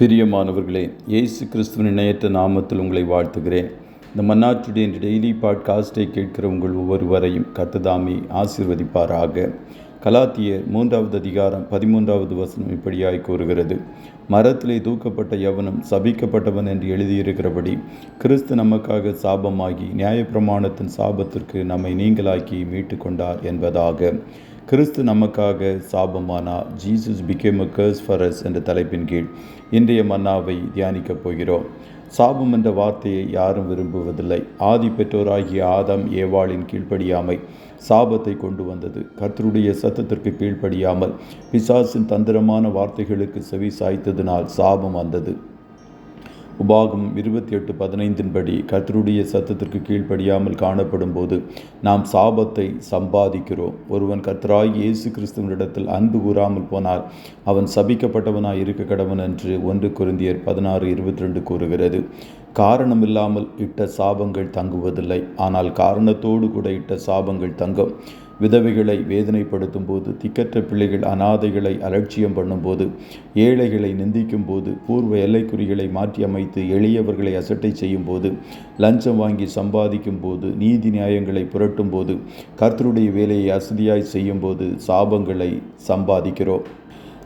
பிரியமானவர்களே, இயேசு கிறிஸ்துவின் இணையற்ற நாமத்தில் உங்களை வாழ்த்துகிறேன். இந்த மன்னாச்சுடைய டெய்லி பாட்காஸ்டை கேட்கிற உங்கள் ஒவ்வொருவரையும் கர்த்தர் ஆசீர்வதிப்பாராக. கலாத்தியர் 3வது அதிகாரம் 13வது வசனம் இப்படியாய் கூறுகிறது: மரத்திலே தூக்கப்பட்ட எவனும் சபிக்கப்பட்டவன் என்று எழுதியிருக்கிறபடி கிறிஸ்து நமக்காக சாபமாகி நியாயப்பிரமாணத்தின் சாபத்திற்கு நம்மை நீங்களாக்கி மீட்டு கொண்டார் என்பதாக. கிறிஸ்து நமக்காக சாபமானார். Jesus became a curse for us என்ற தலைப்பின் கீழ் இன்றைய மன்னாவை தியானிக்கப் போகிறோம். சாபம் என்ற வார்த்தையை யாரும் விரும்புவதில்லை. ஆதி பெற்றோராகிய ஆதாம் ஏவாளின் கீழ்ப்படியாமை சாபத்தை கொண்டு வந்தது. கர்த்தருடைய சத்தத்திற்கு கீழ்ப்படியாமல் பிசாசின் தந்திரமான வார்த்தைகளுக்கு செவி சாய்த்ததினால் சாபம் வந்தது. உபாகமம் 28:15 படி கர்த்தருடைய சத்தத்திற்கு கீழ்ப்படியாமல் காணப்படும் போது நாம் சாபத்தை சம்பாதிக்கிறோம். ஒருவன் கர்த்தராகிய இயேசு கிறிஸ்துவினிடத்தில் அன்பு கூறாமல் போனால் அவன் சபிக்கப்பட்டவனாய் இருக்க கடவன் என்று 1 கொரிந்தியர் 16:22 கூறுகிறது. காரணமில்லாமல் இட்ட சாபங்கள் தங்குவதில்லை, ஆனால் காரணத்தோடு கூட இட்ட சாபங்கள் தங்கும். விதவைகளை வேதனைப்படுத்தும் போது, திக்கற்ற பிள்ளைகள் அனாதைகளை அலட்சியம் பண்ணும்போது, ஏழைகளை நிந்திக்கும் போது, பூர்வ எல்லைக்குறிகளை மாற்றி அமைத்து எளியவர்களை அசட்டை செய்யும் போது, லஞ்சம் வாங்கி சம்பாதிக்கும் போது, நீதி நியாயங்களை புரட்டும் போது, கர்த்தருடைய வேலையை அசதியாய் செய்யும் போது சாபங்களை சம்பாதிக்கிறோம்.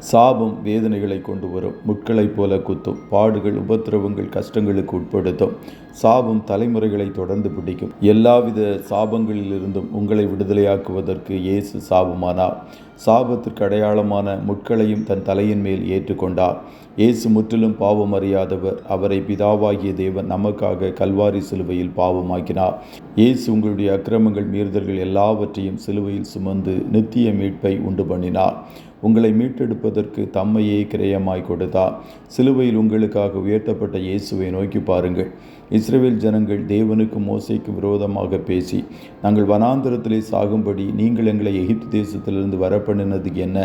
சாபம் வேதனைகளை கொண்டு வரும். முட்களைப் போல குத்தும். பாடுகள், உபத்திரவங்கள், கஷ்டங்களுக்கு உட்படுத்தும். சாபம் தலைமுறைகளை தொடர்ந்து பிடிக்கும். எல்லாவித சாபங்களிலிருந்தும் உங்களை விடுதலையாக்குவதற்கு இயேசு சாபமானார். சாபத்திற்கு அடையாளமான முட்களையும் தன் தலையின் மேல் ஏற்றுக்கொண்டார். இயேசு முற்றிலும் பாவம் அறியாதவர். அவரை பிதாவாகிய தேவன் நமக்காக கல்வாரி சிலுவையில் பாவமாக்கினார். இயேசு உங்களுடைய அக்கிரமங்கள், மீறுதல்கள் எல்லாவற்றையும் சிலுவையில் சுமந்து நித்திய மீட்பை உண்டு பண்ணினார். உங்களை மீட்டெடுப்பதற்கு தம்மையே கிரயமாய் கொடுத்தார். சிலுவையில் உங்களுக்காக உயர்த்தப்பட்ட இயேசுவை நோக்கி பாருங்கள். இஸ்ரவேல் ஜனங்கள் தேவனுக்கு மோசேக்கு விரோதமாக பேசி, நாங்கள் வனாந்திரத்திலே சாகும்படி நீங்கள் எங்களை எகிப்து தேசத்திலிருந்து வரப்பண்ணினது என்ன?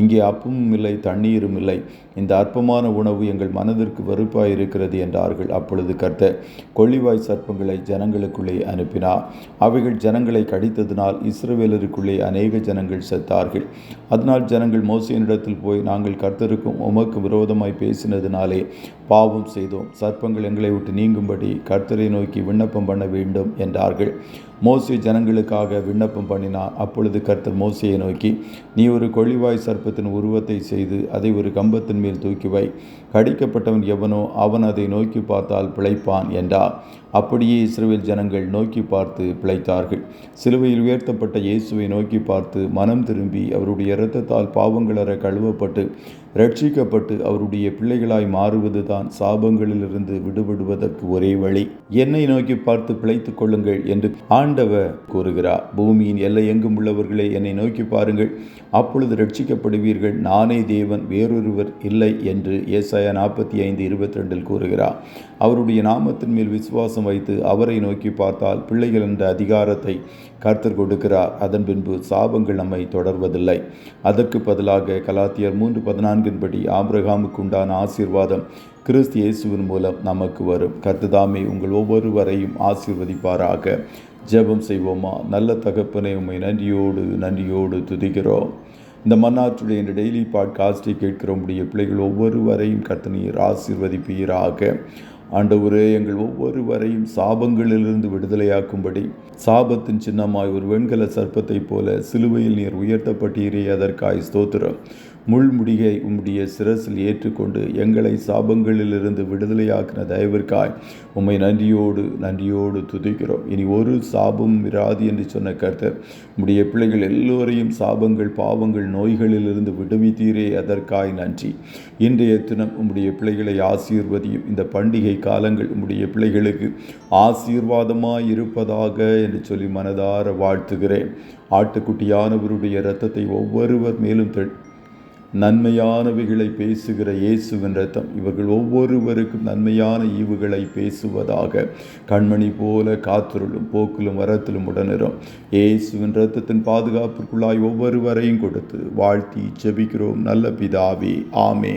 இங்கே அப்பமும் இல்லை, தண்ணீரும் இல்லை. இந்த அற்பமான உணவு எங்கள் மனதிற்கு வெறுப்பாய் இருக்கிறது என்றார்கள். அப்பொழுது கர்த்தர் கொள்ளிவாய் சர்ப்பங்களை ஜனங்களுக்குள்ளே அனுப்பினார். அவைகள் ஜனங்களை கடித்ததினால் இஸ்ரவேலருக்குள்ளே அநேக ஜனங்கள் செத்தார்கள். அதனால் ஜனங்கள் மோசேயினிடத்தில் போய், நாங்கள் கர்த்தருக்கும் உமக்கு விரோதமாய் பேசினதினாலே பாவம் செய்தோம். சர்ப்பங்கள் எங்களை விட்டு நீங்கும்படி கர்த்தரை நோக்கி விண்ணப்பம் பண்ண வேண்டும் என்றார்கள். மோசே ஜனங்களுக்காக விண்ணப்பம் பண்ணினார். அப்பொழுது கர்த்தர் மோசேயை நோக்கி, நீ ஒரு கொள்ளிவாய் சர்ப்பத்தின் உருவத்தை செய்து அதை ஒரு கம்பத்தின் மேல் தூக்கி வை. கடிக்கப்பட்டவன் எவனோ அவன் அதை நோக்கி பார்த்தால் பிழைப்பான் என்றார். அப்படியே இஸ்ரவேல் ஜனங்கள் நோக்கி பார்த்து பிழைத்தார்கள். சிலுவையில் உயர்த்தப்பட்ட இயேசுவை நோக்கி பார்த்து மனம் திரும்பி அவருடைய இரத்தத்தால் பாவங்களற கழுவப்பட்டு ரட்சிக்கப்பட்டு அவருடைய பிள்ளைகளாய் மாறுவது தான் சாபங்களிலிருந்து விடுபடுவதற்கு ஒரே வழி. என்னை நோக்கி பார்த்து பிழைத்துக் கொள்ளுங்கள் என்று ஆண்டவர் கூறுகிறார். பூமியின் எல்லை எங்கும் உள்ளவர்களே, என்னை நோக்கி பாருங்கள், அப்பொழுது ரட்சிக்கப்படுவீர்கள். நானே தேவன், வேறொருவர் இல்லை என்று ஏசாயா 45:22 கூறுகிறார். அவருடைய நாமத்தின் மேல் விசுவாசம் வைத்து அவரை நோக்கி பார்த்தால் பிள்ளைகள் என்ற அதிகாரத்தை கர்த்தர் கொடுக்கிறார். அதன் பின்பு சாபங்கள் நம்மை தொடர்வதில்லை. அதற்கு பதிலாக கலாத்தியர் 3:14 படி ஆபிரகாமுக்கு உண்டான ஆசீர்வாதம் கிறிஸ்து இயேசுவின் மூலம் நமக்கு வரும். கர்த்தர் உங்கள் ஒவ்வொருவரையும் ஆசீர்வதிப்பாராக. ஜெபம் செய்வோமா? நல்ல தகப்பனே, உம்மை நன்றியோடு துதிக்கிறோம். இந்த மன்னாற்றுடைய இந்த டெய்லி பாட்காஸ்டை கேட்கிற உடைய பிள்ளைகள் ஒவ்வொருவரையும் கர்த்தர் ஆசீர்வதிப்பீராக. ஆண்டவரே, எங்கள் ஒவ்வொருவரையும் சாபங்களிலிருந்து விடுதலையாக்கும்படி சாபத்தின் சின்னமாய் ஒரு வெண்கல சர்ப்பத்தைப் போல சிலுவையில் நீர் உயர்த்தப்பட்டீரே, அதற்காய் ஸ்தோத்திரம். முள்முடிகை உம்முடைய சிரசில் ஏற்றுக்கொண்டு எங்களை சாபங்களிலிருந்து விடுதலையாக்கின தயவிற்காய் உம்மை நன்றியோடு துதிக்கிறோம். இனி ஒரு சாபமும் இராது என்று சொன்ன கர்த்தர் உம்முடைய பிள்ளைகள் எல்லோரையும் சாபங்கள், பாவங்கள், நோய்களிலிருந்து விடுவித்தீரே, அதற்காய் நன்றி. இன்றைய தினம் உம்முடைய பிள்ளைகளை ஆசீர்வதியும். இந்த பண்டிகை காலங்கள் உம்முடைய பிள்ளைகளுக்கு ஆசீர்வாதமாய் இருப்பதாக என்று சொல்லி மனதார வாழ்த்துகிறேன். ஆட்டுக்குட்டியானவருடைய இரத்தத்தை ஒவ்வொருவர் மேலும் நன்மையானவைகளை பேசுகிற இயேசுவின் இரத்தம் இவர்கள் ஒவ்வொருவருக்கும் நன்மையான ஈவுகளை பேசுவதாக. கண்மணி போல காத்துருளும், போக்கிலும் வரத்திலும் உடனிரும். இயேசுவின் இரத்தத்தின் பாதுகாப்பிற்குள்ளாய் ஒவ்வொருவரையும் கொடுத்து வாழ்த்தி ஜெபிக்கிறோம் நல்ல பிதாவே. ஆமே.